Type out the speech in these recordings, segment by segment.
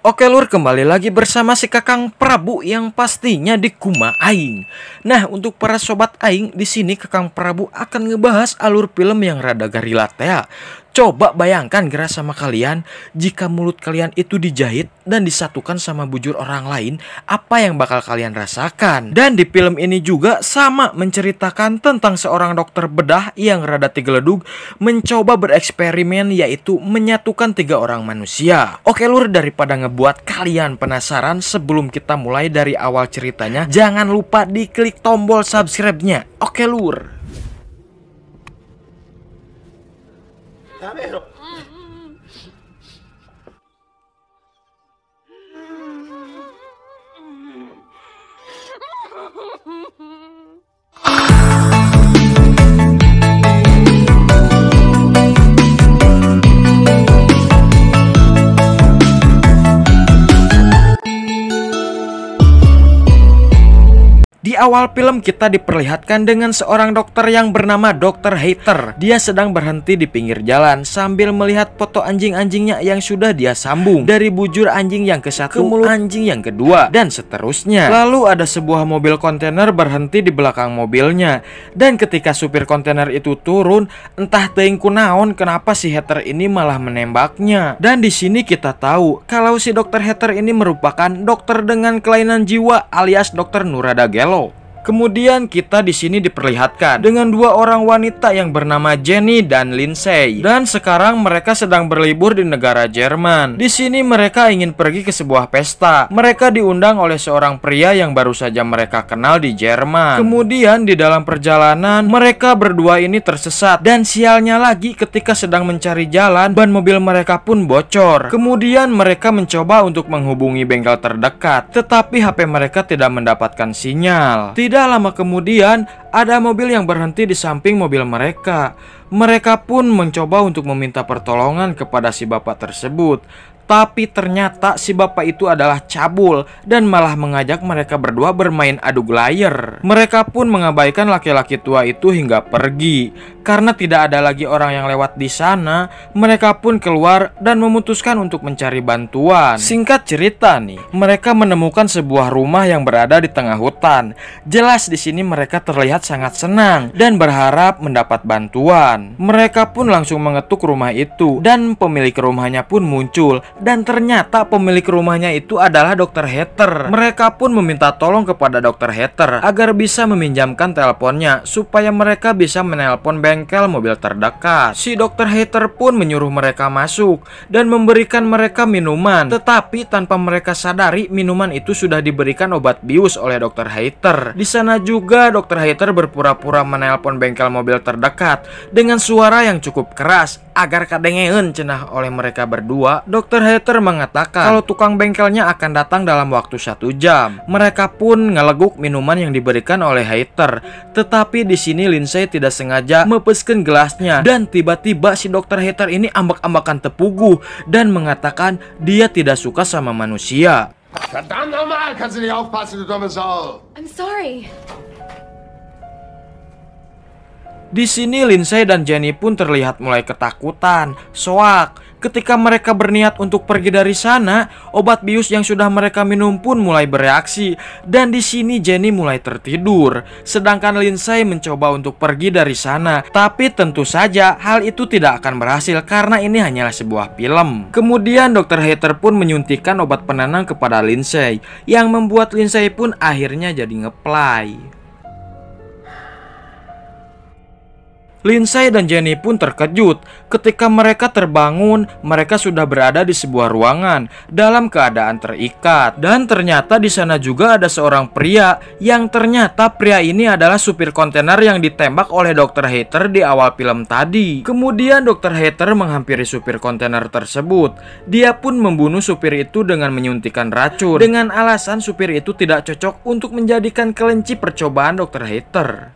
Oke lur, kembali lagi bersama si Kakang Prabu yang pastinya di Kuma Aing. Nah, untuk para sobat Aing, di sini Kakang Prabu akan ngebahas alur film yang rada garilatea. Coba bayangkan gerak sama kalian, jika mulut kalian itu dijahit dan disatukan sama bujur orang lain, apa yang bakal kalian rasakan? Dan di film ini juga sama menceritakan tentang seorang dokter bedah yang rada tigeledug mencoba bereksperimen, yaitu menyatukan 3 orang manusia. Oke lur, daripada ngebuat kalian penasaran, sebelum kita mulai dari awal ceritanya, jangan lupa diklik tombol subscribe-nya. Oke lur. Di awal film kita diperlihatkan dengan seorang dokter yang bernama Dr. Hater. Dia sedang berhenti di pinggir jalan sambil melihat foto anjing-anjingnya yang sudah dia sambung dari bujur anjing yang ke satu ke mulut anjing yang kedua, dan seterusnya. Lalu ada sebuah mobil kontainer berhenti di belakang mobilnya, dan ketika supir kontainer itu turun, entah teuing kunaon kenapa si Hater ini malah menembaknya. Dan di sini kita tahu kalau si Dr. Hater ini merupakan dokter dengan kelainan jiwa alias Dr. Nurada Gelo. Kemudian kita di sini diperlihatkan dengan 2 orang wanita yang bernama Jenny dan Lindsay. Dan sekarang mereka sedang berlibur di negara Jerman. Di sini mereka ingin pergi ke sebuah pesta. Mereka diundang oleh seorang pria yang baru saja mereka kenal di Jerman. Kemudian di dalam perjalanan mereka berdua ini tersesat, dan sialnya lagi ketika sedang mencari jalan, ban mobil mereka pun bocor. Kemudian mereka mencoba untuk menghubungi bengkel terdekat, tetapi HP mereka tidak mendapatkan sinyal. Tidak lama kemudian, ada mobil yang berhenti di samping mobil mereka. Mereka pun mencoba untuk meminta pertolongan kepada si bapak tersebut. Tapi ternyata si bapak itu adalah cabul dan malah mengajak mereka berdua bermain adu layar. Mereka pun mengabaikan laki-laki tua itu hingga pergi. Karena tidak ada lagi orang yang lewat di sana, mereka pun keluar dan memutuskan untuk mencari bantuan. Singkat cerita nih, mereka menemukan sebuah rumah yang berada di tengah hutan. Jelas di sini mereka terlihat sangat senang dan berharap mendapat bantuan. Mereka pun langsung mengetuk rumah itu, dan pemilik rumahnya pun muncul. Dan ternyata pemilik rumahnya itu adalah Dr. Hater. Mereka pun meminta tolong kepada Dr. Hater agar bisa meminjamkan teleponnya supaya mereka bisa menelpon bengkel mobil terdekat. Si Dr. Hater pun menyuruh mereka masuk dan memberikan mereka minuman. Tetapi tanpa mereka sadari, minuman itu sudah diberikan obat bius oleh Dr. Hater. Di sana juga Dr. Hater berpura-pura menelpon bengkel mobil terdekat dengan suara yang cukup keras agar kadengeun cenah oleh mereka berdua. Dr. Hater mengatakan kalau tukang bengkelnya akan datang dalam waktu 1 jam. Mereka pun ngeleguk minuman yang diberikan oleh Hater. Tetapi di sini Lindsay tidak sengaja mepeskeun gelasnya, dan tiba-tiba si Dr. Hater ini ambak-ambakan tepuguh dan mengatakan dia tidak suka sama manusia. Verdammt nochmal, kannst du nicht aufpassen, du dumme Sau. I'm sorry. Di sini Lindsay dan Jenny pun terlihat mulai ketakutan, soak. Ketika mereka berniat untuk pergi dari sana, obat bius yang sudah mereka minum pun mulai bereaksi, dan di sini Jenny mulai tertidur. Sedangkan Lindsay mencoba untuk pergi dari sana, tapi tentu saja hal itu tidak akan berhasil karena ini hanyalah sebuah film. Kemudian Dr. Hater pun menyuntikkan obat penenang kepada Lindsay, yang membuat Lindsay pun akhirnya jadi ngeplay. Lindsay dan Jenny pun terkejut. Ketika mereka terbangun, mereka sudah berada di sebuah ruangan dalam keadaan terikat. Dan ternyata di sana juga ada seorang pria, yang ternyata pria ini adalah supir kontainer yang ditembak oleh Dr. Hater di awal film tadi. Kemudian Dr. Hater menghampiri supir kontainer tersebut. Dia pun membunuh supir itu dengan menyuntikkan racun, dengan alasan supir itu tidak cocok untuk menjadikan kelinci percobaan Dr. Hater.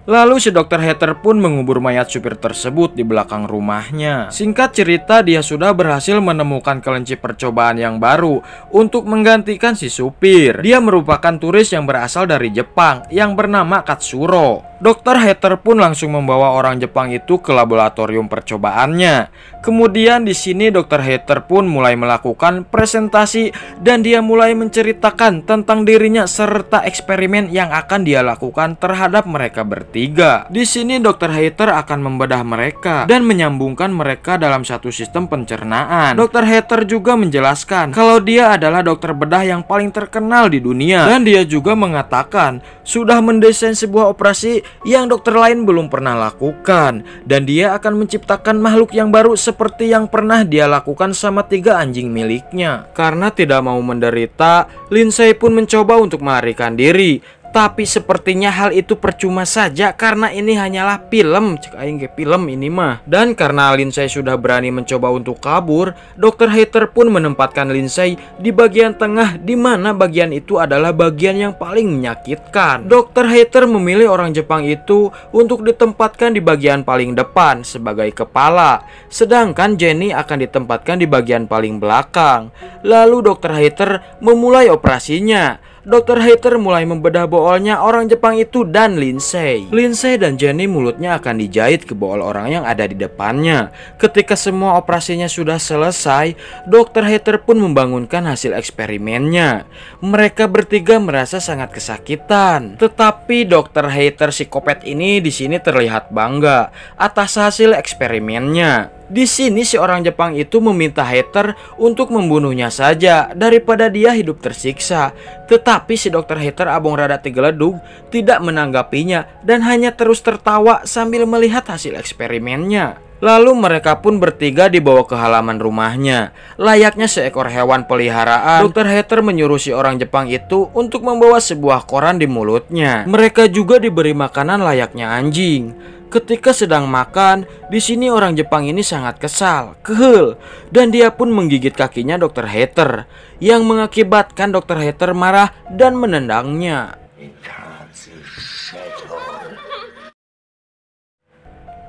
Lalu si Dr. Hater pun mengubur mayat supir tersebut di belakang rumahnya. Singkat cerita, dia sudah berhasil menemukan kelinci percobaan yang baru untuk menggantikan si supir. Dia merupakan turis yang berasal dari Jepang yang bernama Katsuro. Dr. Hater pun langsung membawa orang Jepang itu ke laboratorium percobaannya. Kemudian di sini Dr. Hater pun mulai melakukan presentasi dan dia mulai menceritakan tentang dirinya serta eksperimen yang akan dia lakukan terhadap mereka bertiga. Di sini Dr. Hater akan membedah mereka dan menyambungkan mereka dalam satu sistem pencernaan. Dr. Hater juga menjelaskan kalau dia adalah dokter bedah yang paling terkenal di dunia, dan dia juga mengatakan sudah mendesain sebuah operasi yang dokter lain belum pernah lakukan, dan dia akan menciptakan makhluk yang baru seperti yang pernah dia lakukan sama 3 anjing miliknya. Karena tidak mau menderita, Lindsay pun mencoba untuk melarikan diri. Tapi sepertinya hal itu percuma saja karena ini hanyalah film. Cek aing ke film ini mah. Dan karena Lindsay sudah berani mencoba untuk kabur, Dr. Hater pun menempatkan Lindsay di bagian tengah, di mana bagian itu adalah bagian yang paling menyakitkan. Dr. Hater memilih orang Jepang itu untuk ditempatkan di bagian paling depan sebagai kepala, sedangkan Jenny akan ditempatkan di bagian paling belakang. Lalu Dr. Hater memulai operasinya. Dr. Hater mulai membedah boolnya orang Jepang itu dan Lindsay. Lindsay dan Jenny mulutnya akan dijahit ke bool orang yang ada di depannya. Ketika semua operasinya sudah selesai, Dr. Hater pun membangunkan hasil eksperimennya. Mereka bertiga merasa sangat kesakitan. Tetapi Dr. Hater psikopat ini di sini terlihat bangga atas hasil eksperimennya. Di sini si orang Jepang itu meminta Hater untuk membunuhnya saja daripada dia hidup tersiksa. Tetapi si Dr. Hater abong rada tigeledug tidak menanggapinya dan hanya terus tertawa sambil melihat hasil eksperimennya. Lalu mereka pun bertiga dibawa ke halaman rumahnya. Layaknya seekor hewan peliharaan, Dr. Hater menyuruh si orang Jepang itu untuk membawa sebuah koran di mulutnya. Mereka juga diberi makanan layaknya anjing. Ketika sedang makan, di sini orang Jepang ini sangat kesal, kehel, dan dia pun menggigit kakinya Dr. Hater, yang mengakibatkan Dr. Hater marah dan menendangnya.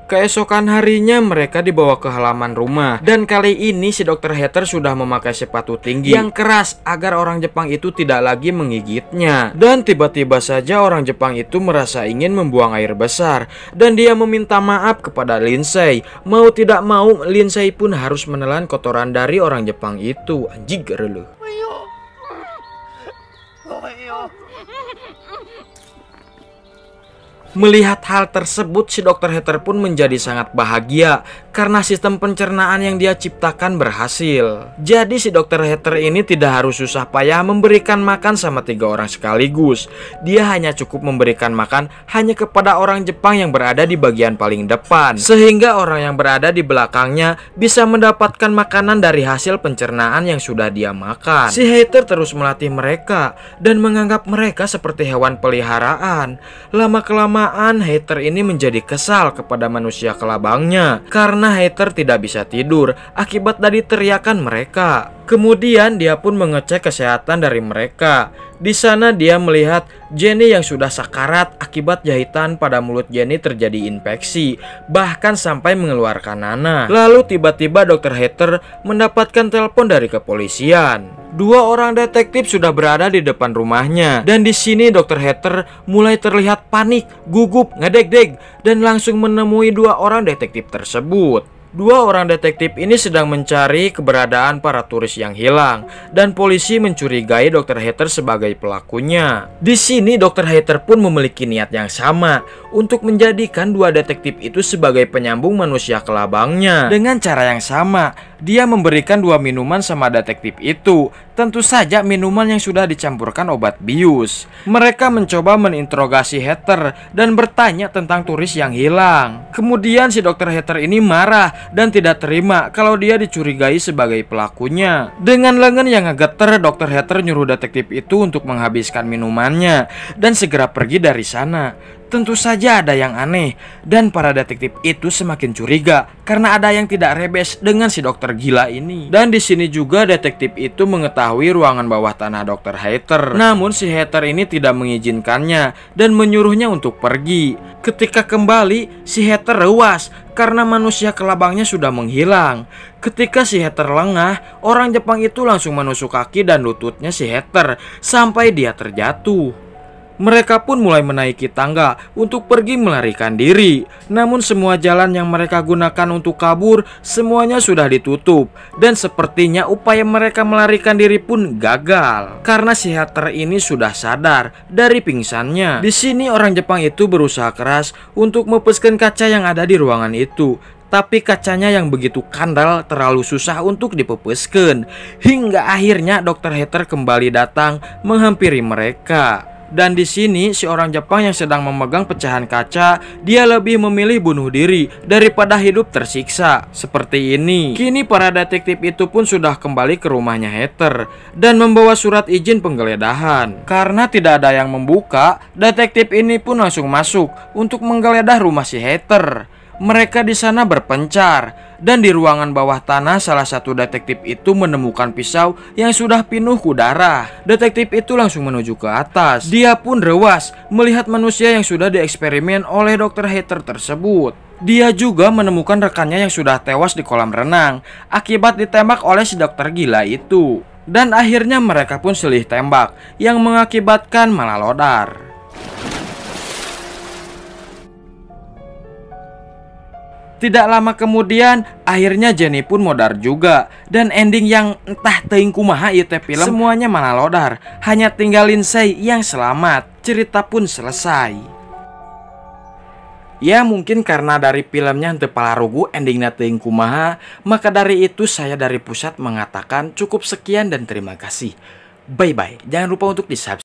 Keesokan harinya mereka dibawa ke halaman rumah, dan kali ini si Dr. Hater sudah memakai sepatu tinggi yang keras agar orang Jepang itu tidak lagi menggigitnya. Dan tiba-tiba saja orang Jepang itu merasa ingin membuang air besar, dan dia meminta maaf kepada Lindsay. Mau tidak mau, Lindsay pun harus menelan kotoran dari orang Jepang itu. Anjing gerelu. Melihat hal tersebut, si Dr. Hater pun menjadi sangat bahagia karena sistem pencernaan yang dia ciptakan berhasil. Jadi si Dr. Hater ini tidak harus susah payah memberikan makan sama 3 orang sekaligus. Dia hanya cukup memberikan makan hanya kepada orang Jepang yang berada di bagian paling depan, sehingga orang yang berada di belakangnya bisa mendapatkan makanan dari hasil pencernaan yang sudah dia makan. Si Hater terus melatih mereka dan menganggap mereka seperti hewan peliharaan. Lama-kelamaan Hater ini menjadi kesal kepada manusia kelabangnya karena Hater tidak bisa tidur akibat dari teriakan mereka. Kemudian dia pun mengecek kesehatan dari mereka. Di sana dia melihat Jenny yang sudah sakarat akibat jahitan pada mulut Jenny terjadi infeksi, bahkan sampai mengeluarkan nanah. Lalu tiba-tiba Dr. Hater mendapatkan telepon dari kepolisian. 2 orang detektif sudah berada di depan rumahnya, dan di sini Dr. Hater mulai terlihat panik, gugup, ngedeg-deg, dan langsung menemui 2 orang detektif tersebut. 2 orang detektif ini sedang mencari keberadaan para turis yang hilang, dan polisi mencurigai Dr. Hater sebagai pelakunya. Di sini Dr. Hater pun memiliki niat yang sama untuk menjadikan 2 detektif itu sebagai penyambung manusia kelabangnya. Dengan cara yang sama, dia memberikan 2 minuman sama detektif itu. Tentu saja minuman yang sudah dicampurkan obat bius. Mereka mencoba meninterogasi Hater dan bertanya tentang turis yang hilang. Kemudian si Dr. Hater ini marah dan tidak terima kalau dia dicurigai sebagai pelakunya. Dengan lengan yang ngegeter, Dr. Hater nyuruh detektif itu untuk menghabiskan minumannya dan segera pergi dari sana. Tentu saja ada yang aneh, dan para detektif itu semakin curiga karena ada yang tidak rebes dengan si dokter gila ini. Dan di sini juga detektif itu mengetahui ruangan bawah tanah dokter Heather. Namun si Heather ini tidak mengizinkannya dan menyuruhnya untuk pergi. Ketika kembali, si Heather rewas karena manusia kelabangnya sudah menghilang. Ketika si Heather lengah, orang Jepang itu langsung menusuk kaki dan lututnya si Heather sampai dia terjatuh. Mereka pun mulai menaiki tangga untuk pergi melarikan diri. Namun semua jalan yang mereka gunakan untuk kabur semuanya sudah ditutup. Dan sepertinya upaya mereka melarikan diri pun gagal karena si Heather ini sudah sadar dari pingsannya. Di sini orang Jepang itu berusaha keras untuk mepeskan kaca yang ada di ruangan itu. Tapi kacanya yang begitu kandal terlalu susah untuk dipepeskan. Hingga akhirnya dokter Heather kembali datang menghampiri mereka. Dan di sini si orang Jepang yang sedang memegang pecahan kaca, dia lebih memilih bunuh diri daripada hidup tersiksa seperti ini. Kini para detektif itu pun sudah kembali ke rumahnya Heather dan membawa surat izin penggeledahan. Karena tidak ada yang membuka, detektif ini pun langsung masuk untuk menggeledah rumah si Heather. Mereka di sana berpencar dan di ruangan bawah tanah salah satu detektif itu menemukan pisau yang sudah penuh darah. Detektif itu langsung menuju ke atas. Dia pun rewas melihat manusia yang sudah dieksperimen oleh dokter Heather tersebut. Dia juga menemukan rekannya yang sudah tewas di kolam renang akibat ditembak oleh si dokter gila itu. Dan akhirnya mereka pun silih tembak yang mengakibatkan malahadar. Tidak lama kemudian, akhirnya Jenny pun modar juga. Dan ending yang entah teuing kumaha ieu teh film, semuanya malahadar. Hanya tinggal Lindsay yang selamat. Cerita pun selesai. Ya mungkin karena dari filmnya henteu palarugu endingnya teuing kumaha, maka dari itu saya dari pusat mengatakan cukup sekian dan terima kasih. Bye bye. Jangan lupa untuk di-subscribe.